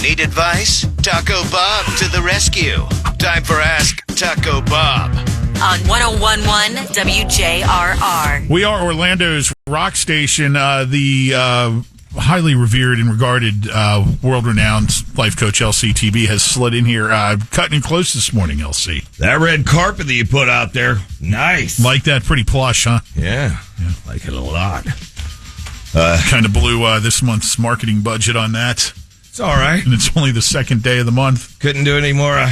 Need advice? Taco Bob to the rescue. Time for Ask Taco Bob. On 101.1 WJRR. We are Orlando's rock station, the highly revered and regarded world-renowned life coach LCTB has slid in here, cutting it close this morning, LC. That red carpet that you put out there, nice. Like that, pretty plush, huh? Yeah. Like it a lot. Kind of blew this month's marketing budget on that. It's all right. And it's only the second day of the month. Couldn't do any more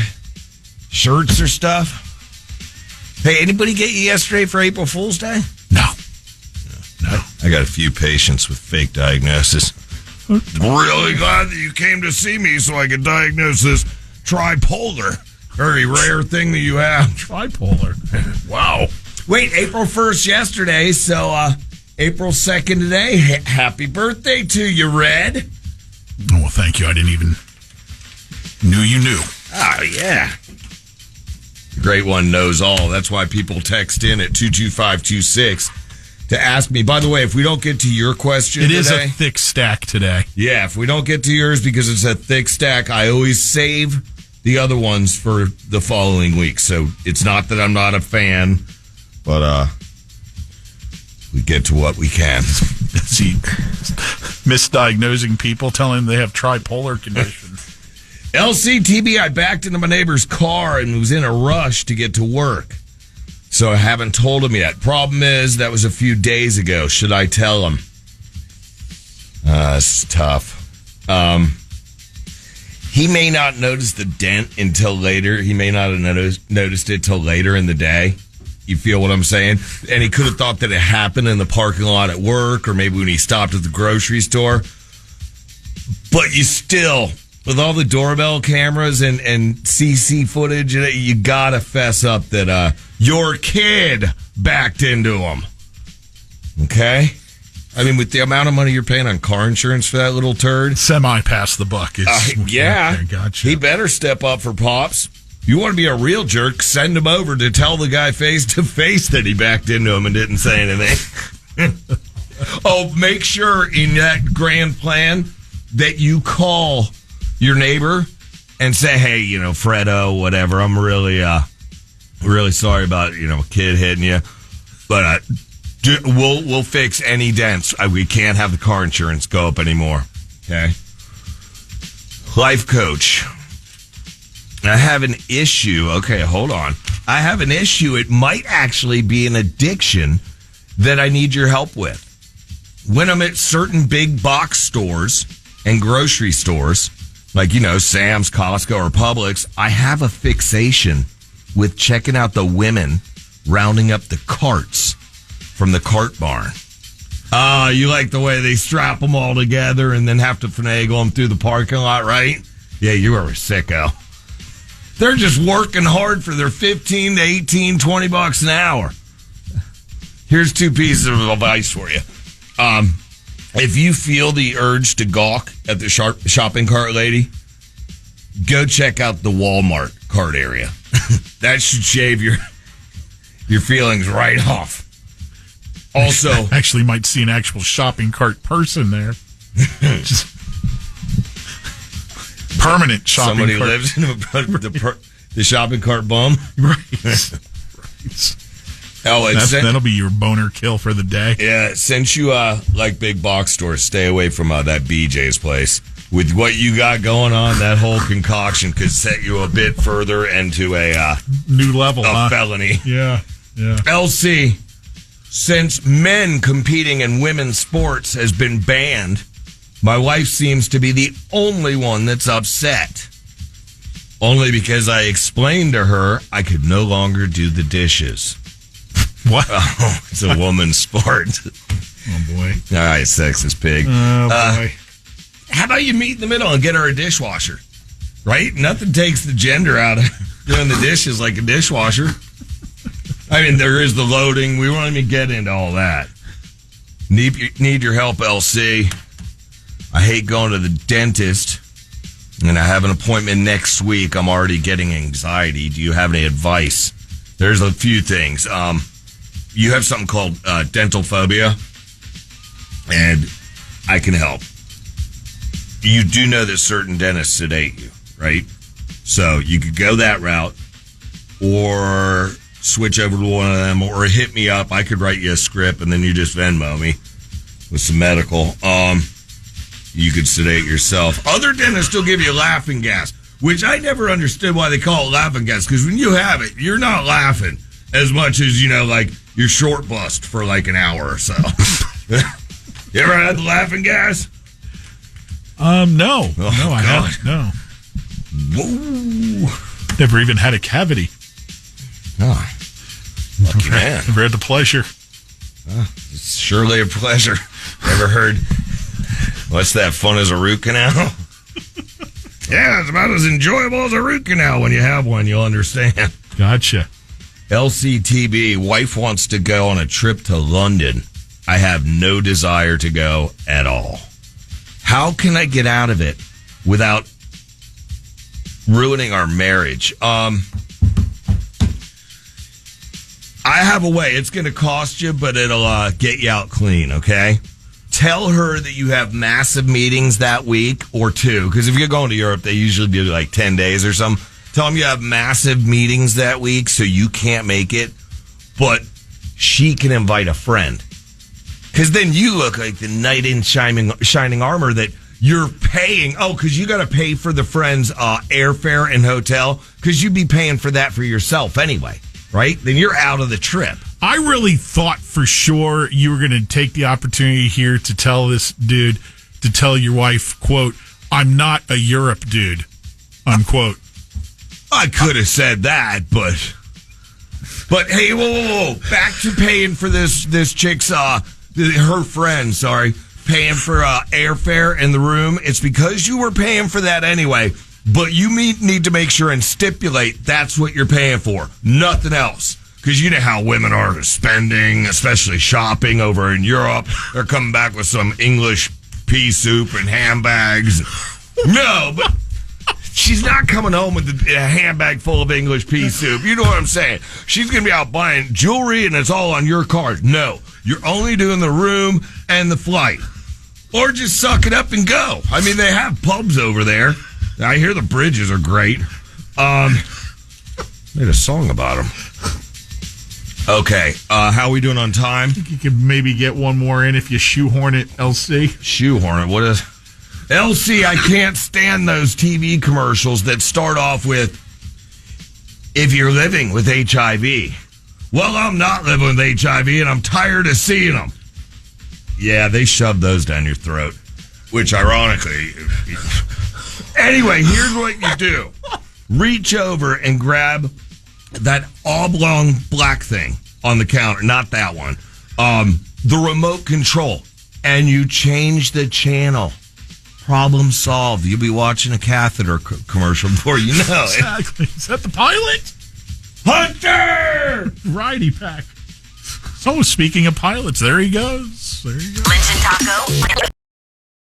shirts or stuff. Hey, anybody get you yesterday for April Fool's Day? No. I got a few patients with fake diagnosis. Really glad that you came to see me so I could diagnose this tripolar. Very rare thing that you have. Tripolar. Wow. Wait, April 1st yesterday, so April 2nd today. Happy birthday to you, Red. Oh, well, thank you. I didn't even knew you knew. Oh, yeah. The great one knows all. That's why people text in at 22526 to ask me. By the way, if we don't get to your question today... It is a thick stack today. Yeah, if we don't get to yours because it's a thick stack, I always save the other ones for the following week. So it's not that I'm not a fan, but we get to what we can. See, misdiagnosing people, telling them they have tripolar conditions. LCTB, I backed into my neighbor's car and was in a rush to get to work. So I haven't told him yet. Problem is, that was a few days ago. Should I tell him? It's tough. He may not notice the dent until later. He may not have noticed it till later in the day. You feel what I'm saying? And he could have thought that it happened in the parking lot at work or maybe when he stopped at the grocery store. But you still... with all the doorbell cameras and CC footage, you gotta fess up that your kid backed into him. Okay? I mean, with the amount of money you're paying on car insurance for that little turd. Semi-pass the buck. Yeah. Okay, gotcha. He better step up for Pops. You want to be a real jerk, send him over to tell the guy face to face that he backed into him and didn't say anything. Oh, make sure in that grand plan that you call your neighbor and say, hey, Fredo, whatever, I'm really sorry about, a kid hitting you, but we'll fix any dents. We can't have the car insurance go up anymore. Okay. Life coach. I have an issue. Okay, hold on. I have an issue. It might actually be an addiction that I need your help with. When I'm at certain big box stores and grocery stores, like, Sam's, Costco, or Publix, I have a fixation with checking out the women rounding up the carts from the cart barn. You like the way they strap them all together and then have to finagle them through the parking lot, right? Yeah, you are a sicko. They're just working hard for their 15 to 18, 20 bucks an hour. Here's two pieces of advice for you. If you feel the urge to gawk at the shopping cart lady, go check out the Walmart cart area. That should shave your feelings right off. Also, actually might see an actual shopping cart person there. Just permanent shopping somebody cart. lives in the shopping cart bum. Right. Oh, that'll be your boner kill for the day. Yeah, since you like big box stores, stay away from that BJ's place. With what you got going on, that whole concoction could set you a bit further into a new level, felony. Yeah. LC, since men competing in women's sports has been banned, my wife seems to be the only one that's upset. Only because I explained to her I could no longer do the dishes. What? Oh, it's a woman's sport. Oh, boy. All right, sexist pig. Oh, boy. How about you meet in the middle and get her a dishwasher? Right? Nothing takes the gender out of doing the dishes like a dishwasher. I mean, there is the loading. We won't even get into all that. Need your help, LC. I hate going to the dentist, and I have an appointment next week. I'm already getting anxiety. Do you have any advice? There's a few things. You have something called dental phobia, and I can help. you do know that certain dentists sedate you, right? So you could go that route or switch over to one of them or hit me up. I could write you a script and then you just Venmo me with some medical. You could sedate yourself. Other dentists still give you laughing gas, which I never understood why they call it laughing gas, because when you have it, you're not laughing as much as, like you're short bust for like an hour or so. You ever had the laughing gas? No. Oh, no, I God. haven't. No. Whoa. Never even had a cavity. Oh, lucky man. Never had the pleasure. It's surely a pleasure. Ever heard, what's that, fun as a root canal? Yeah, it's about as enjoyable as a root canal. When you have one, you'll understand. Gotcha. LCTB, wife wants to go on a trip to London. I have no desire to go at all. How can I get out of it without ruining our marriage? I have a way. It's going to cost you, but it'll get you out clean, okay? Tell her that you have massive meetings that week or two, because if you're going to Europe, they usually do like 10 days or something. Tell them you have massive meetings that week so you can't make it, but she can invite a friend. Because then you look like the knight in shining armor that you're paying. Oh, because you got to pay for the friend's airfare and hotel, because you'd be paying for that for yourself anyway, right? Then you're out of the trip. I really thought for sure you were going to take the opportunity here to tell this dude, to tell your wife, quote, "I'm not a Europe dude," unquote. I could have said that, but hey, whoa. Back to paying for this chick's, her friend, paying for airfare in the room. It's because you were paying for that anyway, but you need to make sure and stipulate that's what you're paying for, nothing else. Because you know how women are spending, especially shopping over in Europe. They're coming back with some English pea soup and handbags. No, but she's not coming home with a handbag full of English pea soup. You know what I'm saying? She's going to be out buying jewelry and it's all on your card. No, you're only doing the room and the flight. Or just suck it up and go. I mean, they have pubs over there. I hear the bridges are great. Made a song about them. Okay, how are we doing on time? I think you could maybe get one more in if you shoehorn it, LC. Shoehorn it? What is... LC, I can't stand those TV commercials that start off with, "If you're living with HIV." Well, I'm not living with HIV, and I'm tired of seeing them. Yeah, they shove those down your throat, which ironically... Anyway, here's what you do. Reach over and grab that oblong black thing on the counter, not that one, the remote control, and you change the channel. Problem solved. You'll be watching a catheter commercial before you know it. Exactly. Is that the pilot? Hunter! Righty pack. So speaking of pilots, there he goes. Lynch and Taco.